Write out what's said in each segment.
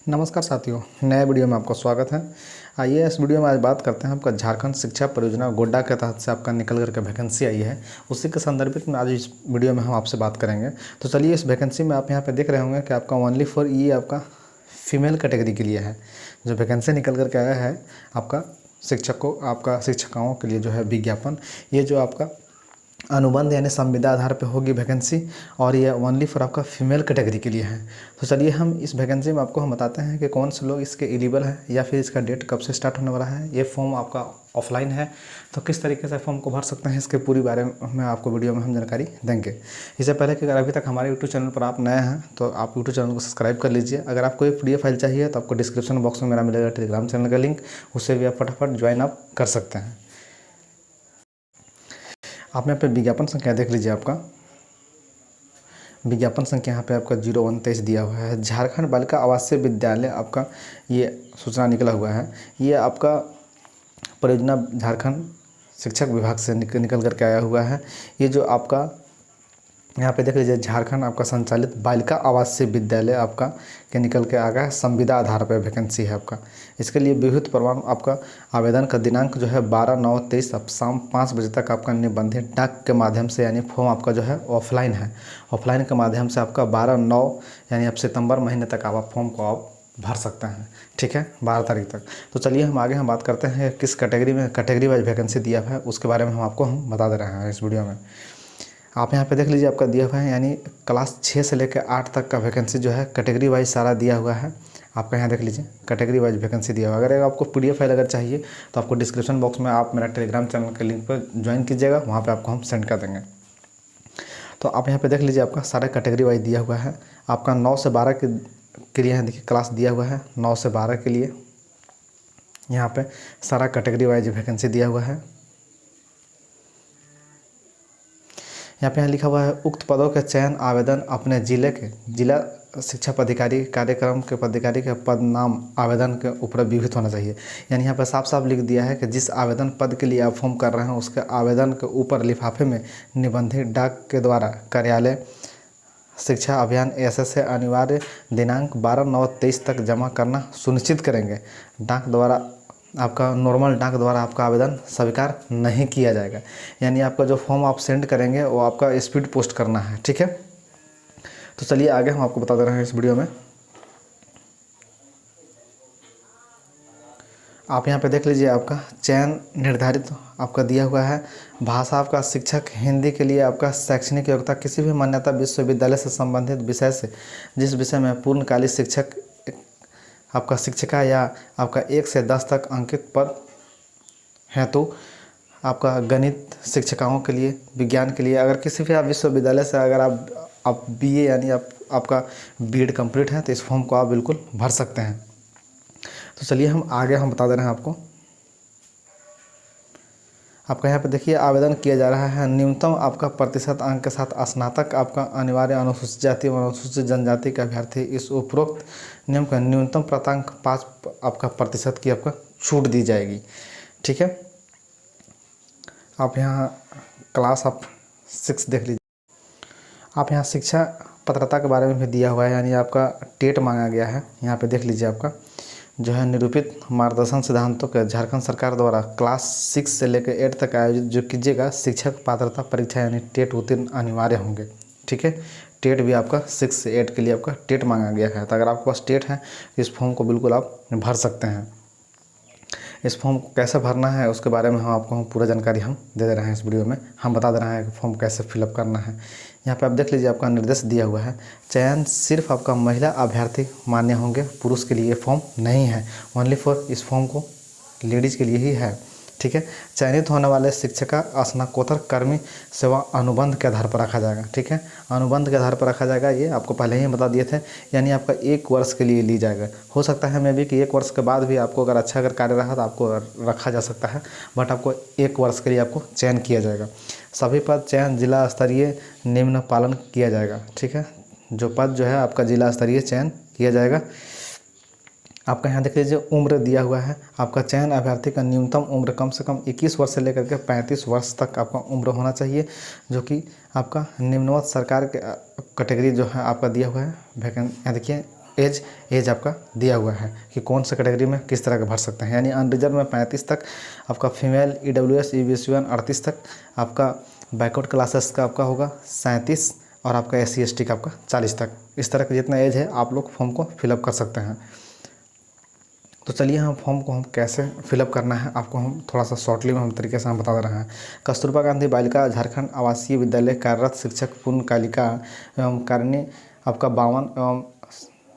नमस्कार साथियों, नए वीडियो में आपका स्वागत है। आइए इस वीडियो में आज बात करते हैं आपका झारखंड शिक्षा परियोजना गोड्डा के तहत से आपका निकल करके वैकेंसी आई है, उसी के संदर्भित में आज इस वीडियो में हम आपसे बात करेंगे। तो चलिए, इस वैकेंसी में आप यहाँ पे देख रहे होंगे कि आपका ओनली फॉर ये आपका फीमेल कैटेगरी के लिए है। जो वैकेंसी निकल करके आया है आपका शिक्षकों के लिए जो है विज्ञापन, ये जो आपका अनुबंध यानी संविदा आधार पे होगी वैकेंसी, और ये ओनली फॉर आपका फीमेल कैटेगरी के लिए है। तो चलिए हम इस वैकेंसी में आपको हम बताते हैं कि कौन से लोग इसके एलिजिबल हैं या फिर इसका डेट कब से स्टार्ट होने वाला है। ये फॉर्म आपका ऑफलाइन है, तो किस तरीके से फॉर्म को भर सकते हैं इसके पूरी बारे में आपको वीडियो में हम जानकारी देंगे। इससे पहले कि अगर अभी तक हमारे यूट्यूब चैनल पर आप नए हैं तो आप यूट्यूब चैनल को सब्सक्राइब कर लीजिए। अगर आपको एक PDF फाइल चाहिए तो आपको डिस्क्रिप्शन बॉक्स में मेरा मिलेगा टेलीग्राम चैनल का लिंक, उससे भी आप फटाफट ज्वाइन आप कर सकते हैं। आप यहाँ पे विज्ञापन संख्या देख लीजिए। आपका विज्ञापन संख्या यहाँ पे आपका 0123 दिया हुआ है। झारखंड बालिका आवासीय विद्यालय आपका ये सूचना निकला हुआ है। ये आपका परियोजना झारखंड शिक्षक विभाग से निकल करके आया हुआ है। ये जो आपका यहाँ पे देख लीजिए, झारखंड आपका संचालित बालिका आवासीय विद्यालय आपका के निकल के आ गया है। संविदा आधार पर वैकेंसी है आपका। इसके लिए विविध प्रमाण आपका आवेदन का दिनांक जो है 12/9/23 अब शाम 5 बजे तक आपका निबंधित डाक के माध्यम से, यानी फॉर्म आपका जो है ऑफलाइन है। ऑफलाइन के माध्यम से आपका 12/9 यानी अब सितंबर महीने तक आप फॉर्म को आप भर सकते हैं। ठीक है, 12 तारीख तक। तो चलिए हम आगे बात करते हैं किस कैटेगरी में कैटेगरी वाइज वैकेंसी दिया हुआ है, उसके बारे में हम बता दे रहे हैं इस वीडियो में। आप यहाँ पे देख लीजिए, आपका दिया हुआ है यानी क्लास 6 से लेकर 8 तक का वैकेंसी जो है कैटेगरी वाइज सारा दिया हुआ है। आपका यहाँ देख लीजिए कैटेगरी वाइज वैकेंसी दिया हुआ है। अगर आपको PDF फाइल अगर चाहिए तो आपको डिस्क्रिप्शन बॉक्स में आप मेरा टेलीग्राम चैनल के लिंक पर ज्वाइन कीजिएगा, वहाँ पे आपको हम सेंड कर देंगे। तो आप यहाँ पे देख लीजिए, आपका सारा कैटेगरी वाइज दिया हुआ है। आपका 9 से 12 के लिए देखिए क्लास दिया हुआ है। 9 से 12 के लिए यहाँ पे सारा कैटेगरी वाइज वैकेंसी दिया हुआ है। यहाँ लिखा हुआ है उक्त पदों के चयन आवेदन अपने जिला शिक्षा पदाधिकारी कार्यक्रम के पदाधिकारी के पद नाम आवेदन के ऊपर विहित होना चाहिए। यानी यहाँ पर साफ साफ लिख दिया है कि जिस आवेदन पद के लिए आप फॉर्म कर रहे हैं उसके आवेदन के ऊपर लिफाफे में निबंधित डाक के द्वारा कार्यालय शिक्षा अभियान SS से अनिवार्य दिनांक 12/9/23 तक जमा करना सुनिश्चित करेंगे। डाक द्वारा आपका नॉर्मल डाक द्वारा आपका आवेदन स्वीकार नहीं किया जाएगा। यानी आपका जो फॉर्म आप सेंड करेंगे वो आपका स्पीड पोस्ट करना है। ठीक है, तो चलिए आगे हम आपको बता दे रहे हैं इस वीडियो में। आप यहाँ पे देख लीजिए, आपका चयन निर्धारित आपका दिया हुआ है। भाषा आपका शिक्षक हिंदी के लिए आपका शैक्षणिक योग्यता किसी भी मान्यता विश्वविद्यालय से संबंधित विषय से जिस विषय में पूर्णकालिक शिक्षक आपका शिक्षिका या आपका 1 से 10 तक अंकित पद हैं। तो आपका गणित शिक्षिकाओं के लिए, विज्ञान के लिए, अगर किसी भी आप विश्वविद्यालय से अगर आप BA यानी आपका B.Ed कंप्लीट है तो इस फॉर्म को आप बिल्कुल भर सकते हैं। तो चलिए हम आगे बता दे रहे हैं आपको। आपका यहाँ पे देखिए आवेदन किया जा रहा है। न्यूनतम आपका प्रतिशत अंक के साथ स्नातक आपका अनिवार्य अनुसूचित जाति और अनुसूचित जनजाति का अभ्यर्थी इस उपरोक्त नियम का न्यूनतम प्राप्तांक 5 आपका प्रतिशत की आपका छूट दी जाएगी। ठीक है, आप यहाँ क्लास आप 6 देख लीजिए। आप यहाँ शिक्षा पात्रता के बारे में भी दिया हुआ है, यानी आपका टेट मांगा गया है। यहाँ पे देख लीजिए, आपका जो है निरूपित मार्गदर्शन सिद्धांतों के झारखंड सरकार द्वारा क्लास 6 से लेकर 8 तक आयोजित जो कीजिएगा शिक्षक पात्रता परीक्षा यानी टेट उत्तीर्ण अनिवार्य होंगे। ठीक है, टेट भी आपका 6 से 8 के लिए आपका टेट मांगा गया है। तो अगर आपके पास टेट है तो इस फॉर्म को बिल्कुल आप भर सकते हैं। इस फॉर्म को कैसे भरना है उसके बारे में हम पूरा जानकारी दे रहे हैं इस वीडियो में। हम बता दे रहे हैं कि फॉर्म कैसे फिलअप करना है। यहाँ पे आप देख लीजिए, आपका निर्देश दिया हुआ है। चयन सिर्फ आपका महिला अभ्यर्थी मान्य होंगे, पुरुष के लिए फॉर्म नहीं है। ओनली फॉर इस फॉर्म को लेडीज़ के लिए ही है। ठीक है, चयनित होने वाले शिक्षिका स्नातकोत्तर कर्मी सेवा अनुबंध के आधार पर रखा जाएगा। ठीक है, अनुबंध के आधार पर रखा जाएगा। ये आपको पहले ही बता दिए थे, यानी आपका 1 वर्ष के लिए ली जाएगा। हो सकता है मैं भी कि 1 वर्ष के बाद भी आपको अगर अच्छा कार्य रहा तो आपको रखा जा सकता है, बट आपको 1 वर्ष के लिए आपको चयन किया जाएगा। सभी पद चयन जिला स्तरीय निम्न पालन किया जाएगा। ठीक है, जो पद जो है आपका जिला स्तरीय चयन किया जाएगा। आपका यहाँ देख लीजिए उम्र दिया हुआ है। आपका चयन अभ्यर्थी का न्यूनतम उम्र कम से कम 21 वर्ष से लेकर के 35 वर्ष तक आपका उम्र होना चाहिए, जो कि आपका निम्नवत सरकार के कैटेगरी जो है आपका दिया हुआ है। यहाँ देखिए एज आपका दिया हुआ है कि कौन सा कैटेगरी में किस तरह का भर सकते हैं। यानी अनरिजर्व में 35 तक, आपका फीमेल EWS EBC1 38 तक, आपका बैकवर्ड क्लासेस का आपका होगा 37 और आपका SC ST का आपका 40 तक। इस तरह का जितना एज है आप लोग फॉर्म को फिलअप कर सकते हैं। तो चलिए हम फॉर्म को हम कैसे फिलअप करना है आपको हम थोड़ा सा शॉर्टली में हम तरीके से हम बता दे रहे हैं। कस्तूरबा गांधी बालिका झारखंड आवासीय विद्यालय कार्यरत शिक्षक पूर्णकालिका एवं कारिणी आपका 52 एवं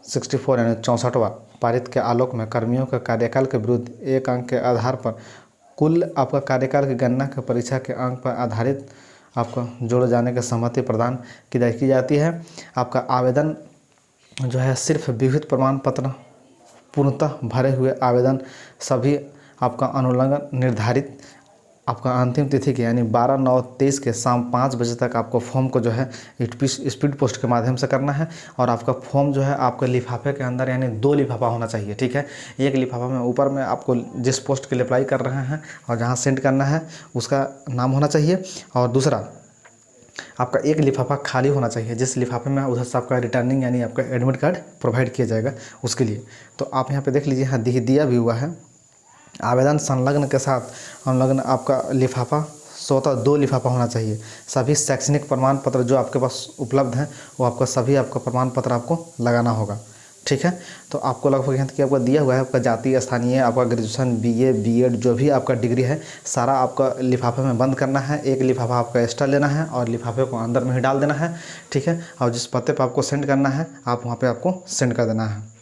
64 यानी 64वां पारित के आलोक में कर्मियों के कार्यकाल के विरुद्ध 1 अंक के आधार पर कुल आपका कार्यकाल की गणना के परीक्षा के अंक पर आधारित आपको जोड़े जाने की सहमति प्रदान की जाती है। आपका आवेदन जो है सिर्फ विविध प्रमाण पत्र पूर्णतः भरे हुए आवेदन सभी आपका अनुलंघन निर्धारित आपका अंतिम तिथि के यानी 12/9/23 के शाम 5 बजे तक आपको फॉर्म को जो है स्पीड पोस्ट के माध्यम से करना है। और आपका फॉर्म जो है आपके लिफाफे के अंदर यानी 2 लिफाफा होना चाहिए, ठीक है। एक लिफाफा में ऊपर में आपको जिस पोस्ट के लिए अप्लाई कर रहे हैं और जहाँ सेंड करना है उसका नाम होना चाहिए, और दूसरा आपका एक लिफाफा खाली होना चाहिए जिस लिफाफे में उधर से आपका रिटर्निंग यानी आपका एडमिट कार्ड प्रोवाइड किया जाएगा उसके लिए। तो आप यहाँ पे देख लीजिए, यहाँ दिया भी हुआ है आवेदन संलग्न के साथ अनुलग्न आपका लिफाफा स्वतः 2 लिफाफा होना चाहिए। सभी शैक्षणिक प्रमाण पत्र जो आपके पास उपलब्ध हैं वो आपका सभी आपका प्रमाण पत्र आपको लगाना होगा, ठीक है। तो आपको लगभग यहाँ तक आपका दिया हुआ है आपका जातीय स्थानीय आपका ग्रेजुएशन BA BEd जो भी आपका डिग्री है सारा आपका लिफाफे में बंद करना है। एक लिफाफा आपका एक्स्ट्रा लेना है और लिफाफे को अंदर में ही डाल देना है, ठीक है। और जिस पते पर आपको सेंड करना है आप वहाँ पे आपको सेंड कर देना है।